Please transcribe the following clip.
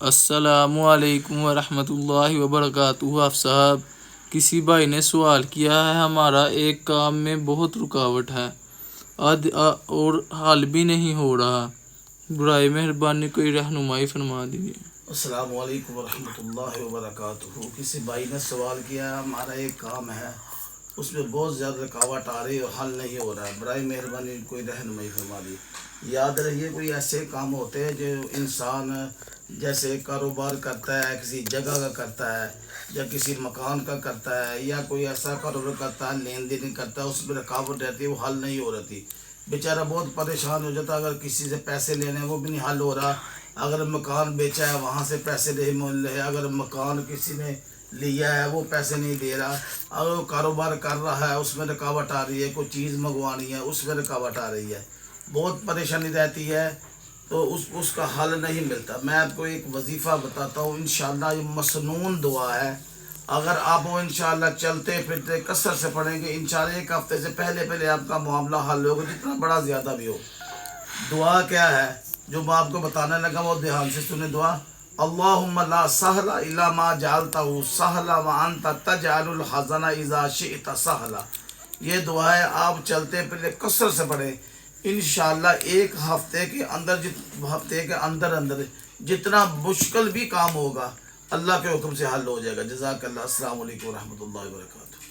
السلام علیکم ورحمۃ اللہ وبرکاتہ۔ آپ صاحب، کسی بھائی نے سوال کیا ہے، ہمارا ایک کام میں بہت رکاوٹ ہے اور حل بھی نہیں ہو رہا، برائے مہربانی کوئی رہنمائی فرما دیجیے۔ السلام علیکم ورحمۃ اللہ وبرکاتہ۔ کسی بھائی نے سوال کیا ہے، ہمارا ایک کام ہے، اس میں بہت زیادہ رکاوٹ آ رہی ہے اور حل نہیں ہو رہا ہے، برائے مہربانی کوئی رہنمائی فرما دی۔ یاد رہیے، کوئی ایسے کام ہوتے ہیں جو انسان جیسے کاروبار کرتا ہے، کسی جگہ کا کرتا ہے یا کسی مکان کا کرتا ہے یا کوئی ایسا کاروبار کرتا ہے، لین دین کرتا ہے، اس میں رکاوٹ رہتی ہے، وہ حل نہیں ہو رہی، بیچارہ بہت پریشان ہو جاتا ہے۔ اگر کسی سے پیسے لینے ہیں وہ بھی نہیں حل ہو رہا، اگر مکان بیچا ہے وہاں سے پیسے نہیں مل رہے، اگر مکان کسی نے لیا ہے وہ پیسے نہیں دے رہا، اگر وہ کاروبار کر رہا ہے اس میں رکاوٹ آ رہی ہے، کوئی چیز منگوانی ہے اس میں رکاوٹ آ رہی ہے، بہت پریشانی رہتی ہے، تو اس کا حل نہیں ملتا۔ میں آپ کو ایک وظیفہ بتاتا ہوں، انشاءاللہ یہ مسنون دعا ہے، اگر آپ وہ انشاءاللہ چلتے پھرتے کثرت سے پڑھیں گے، انشاءاللہ ایک ہفتے سے پہلے آپ کا معاملہ حل ہوگا، جتنا بڑا زیادہ بھی ہو۔ دعا کیا ہے جو میں آپ کو بتانے لگا، وہ دھیان سے سنیں دعا۔ اللہم لا سہل الا ما جعلتہ سہلا وانت تجعل الحزن اذا شئت سہلا۔ یہ دعا ہے، آپ چلتے پھرتے کثرت سے پڑھیں، انشاءاللہ ایک ہفتے کے اندر جتنا مشکل بھی کام ہوگا اللہ کے حکم سے حل ہو جائے گا۔ جزاک اللہ۔ السلام علیکم ورحمۃ اللہ وبرکاتہ۔